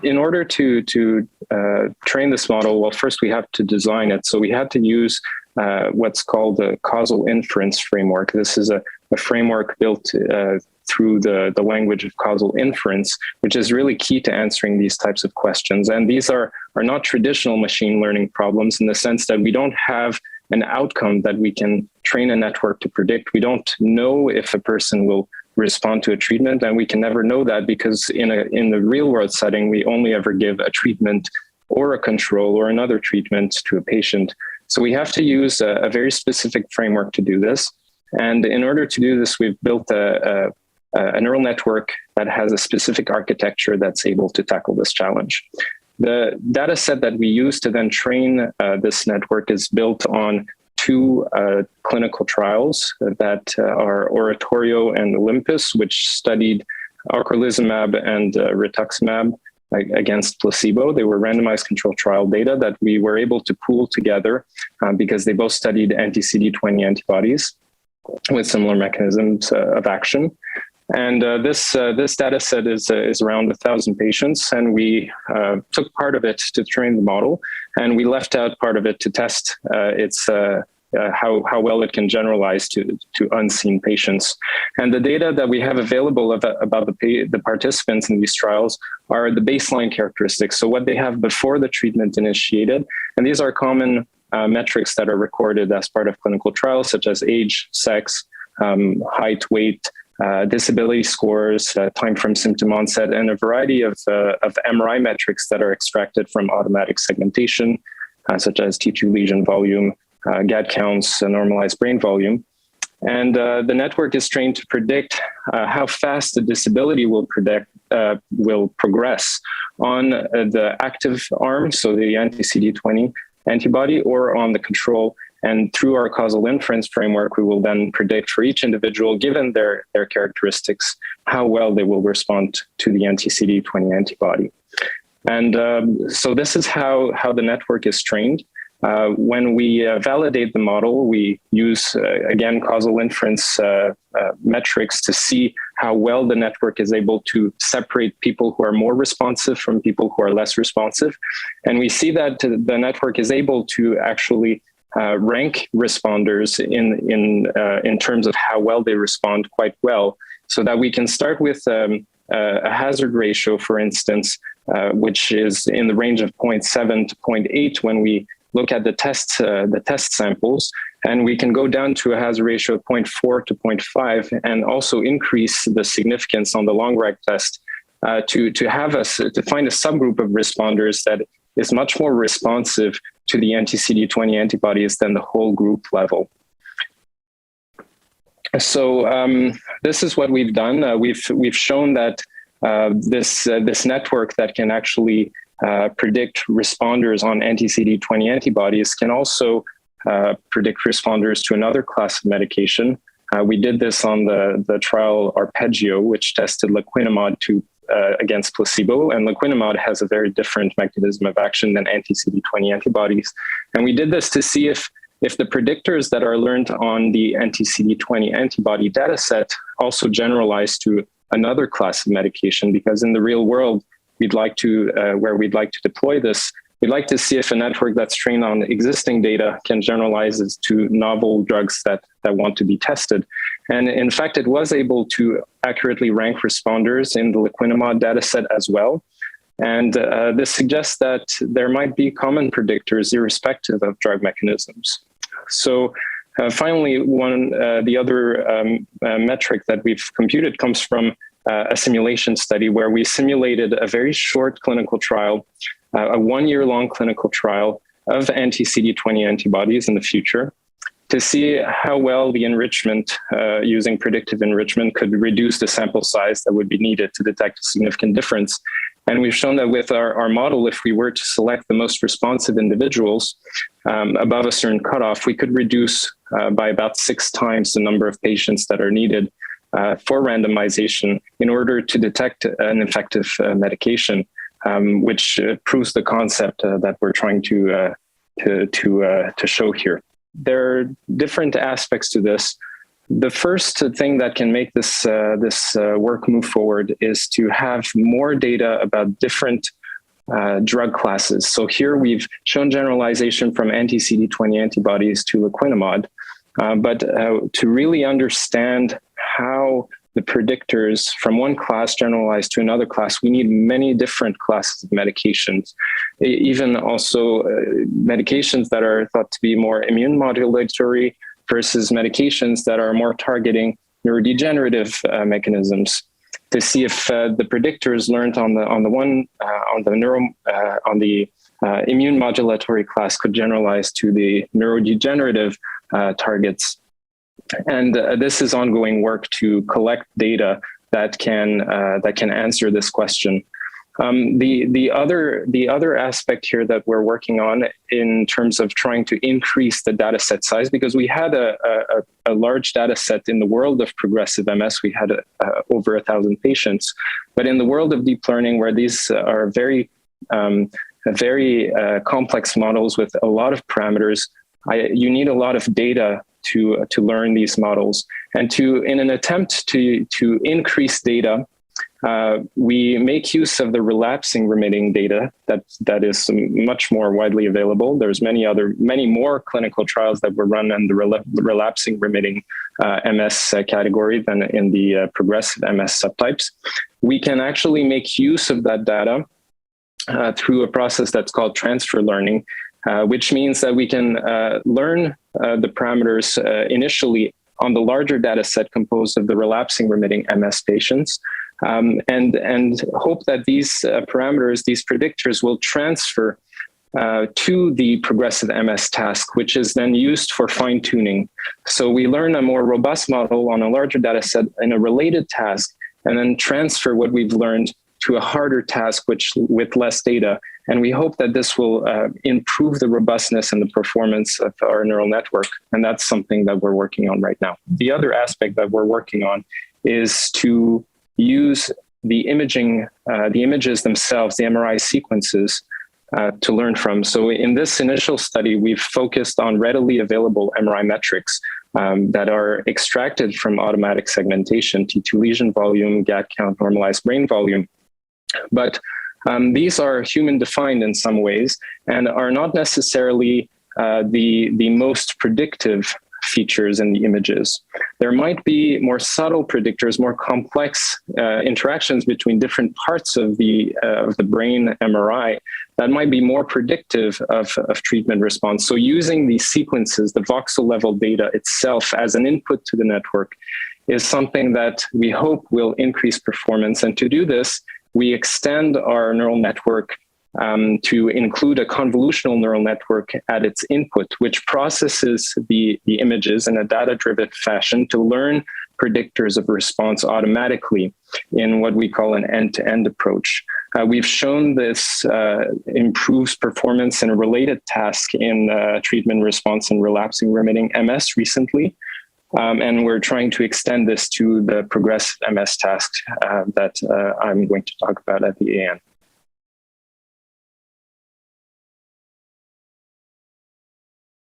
in order to train this model, well, first we have to design it. So we had to use what's called the causal inference framework. This is a framework built through the language of causal inference, which is really key to answering these types of questions. And these are not traditional machine learning problems in the sense that we don't have an outcome that we can train a network to predict. We don't know if a person will respond to a treatment, and we can never know that because in the real world setting, we only ever give a treatment or a control or another treatment to a patient. So we have to use a very specific framework to do this. And in order to do this, we've built a neural network that has a specific architecture that's able to tackle this challenge. The data set that we use to then train this network is built on two clinical trials that are ORATORIO and OLYMPUS, which studied ocrelizumab and rituximab against placebo. They were randomized controlled trial data that we were able to pool together because they both studied anti-CD20 antibodies with similar mechanisms of action. And this data set is around 1,000 patients, and we took part of it to train the model, and we left out part of it to test how well it can generalize to unseen patients. And the data that we have available about the participants in these trials are the baseline characteristics, so what they have before the treatment initiated. And these are common metrics that are recorded as part of clinical trials, such as age, sex, height, weight, disability scores, time from symptom onset, and a variety of MRI metrics that are extracted from automatic segmentation, such as T2 lesion volume, GAD counts, normalized brain volume. And the network is trained to predict how fast the disability will progress on the active arm, so the anti-CD20 antibody, or on the control. And through our causal inference framework, we will then predict for each individual, given their characteristics, how well they will respond to the anti-CD20 antibody. And so this is how the network is trained. When we validate the model, we use, again, causal inference metrics to see how well the network is able to separate people who are more responsive from people who are less responsive. And we see that the network is able to actually rank responders in terms of how well they respond quite well, so that we can start with a hazard ratio, for instance, which is in the range of 0.7 to 0.8 when we look at the test samples, and we can go down to a hazard ratio of 0.4 to 0.5 and also increase the significance on the long-rank test to find a subgroup of responders that is much more responsive to the anti-CD20 antibodies than the whole group level. So this is what we've done. We've shown that this network that can actually predict responders on anti-CD20 antibodies can also predict responders to another class of medication. We did this on the trial ARPEGGIO, which tested Laquinimod against placebo, and Laquinimod has a very different mechanism of action than anti-CD20 antibodies. And we did this to see if the predictors that are learned on the anti-CD20 antibody dataset also generalize to another class of medication, because in the real world, where we'd like to deploy this, we'd like to see if a network that's trained on existing data can generalize to novel drugs that want to be tested. And in fact, it was able to accurately rank responders in the Laquinimod dataset as well. And this suggests that there might be common predictors irrespective of drug mechanisms. So finally, the other metric that we've computed comes from a simulation study where we simulated a very short clinical trial, a 1-year-long clinical trial of anti-CD20 antibodies in the future, to see how well the enrichment using predictive enrichment could reduce the sample size that would be needed to detect a significant difference. And we've shown that with our model, if we were to select the most responsive individuals above a certain cutoff, we could reduce by about 6 times the number of patients that are needed for randomization in order to detect an effective medication, which proves the concept that we're trying to show here. There are different aspects to this. The first thing that can make this work move forward is to have more data about different drug classes. So here we've shown generalization from anti-CD20 antibodies to Laquinimod, but to really understand how the predictors from one class generalize to another class, we need many different classes of medications, even also medications that are thought to be more immune modulatory versus medications that are more targeting neurodegenerative mechanisms, to see if the predictors learned on the immune modulatory class could generalize to the neurodegenerative targets. And this is ongoing work to collect data that can answer this question. The other aspect here that we're working on in terms of trying to increase the data set size, because we had a large data set in the world of progressive MS, we had over 1,000 patients, but in the world of deep learning, where these are very complex models with a lot of parameters, you need a lot of data to learn these models. And in an attempt to increase data, we make use of the relapsing remitting data that is much more widely available. There's many more clinical trials that were run in the relapsing remitting MS category than in the progressive MS subtypes. We can actually make use of that data through a process that's called transfer learning, which means that we can learn the parameters initially on the larger data set composed of the relapsing remitting MS patients, and hope that these parameters, these predictors, will transfer to the progressive MS task, which is then used for fine-tuning. So we learn a more robust model on a larger data set in a related task, and then transfer what we've learned to a harder task with less data. And we hope that this will improve the robustness and the performance of our neural network. And that's something that we're working on right now. The other aspect that we're working on is to use the images themselves, the MRI sequences, to learn from. So in this initial study, we've focused on readily available MRI metrics that are extracted from automatic segmentation, T2 lesion volume, GAT count, normalized brain volume. But these are human-defined in some ways and are not necessarily the most predictive features in the images. There might be more subtle predictors, more complex interactions between different parts of the brain MRI that might be more predictive of treatment response. So using these sequences, the voxel level data itself as an input to the network is something that we hope will increase performance. And to do this, we extend our neural network to include a convolutional neural network at its input, which processes the images in a data-driven fashion to learn predictors of response automatically in what we call an end-to-end approach. We've shown this improves performance in a related task in treatment response and relapsing remitting MS recently. And we're trying to extend this to the progressive MS task that I'm going to talk about at the AN.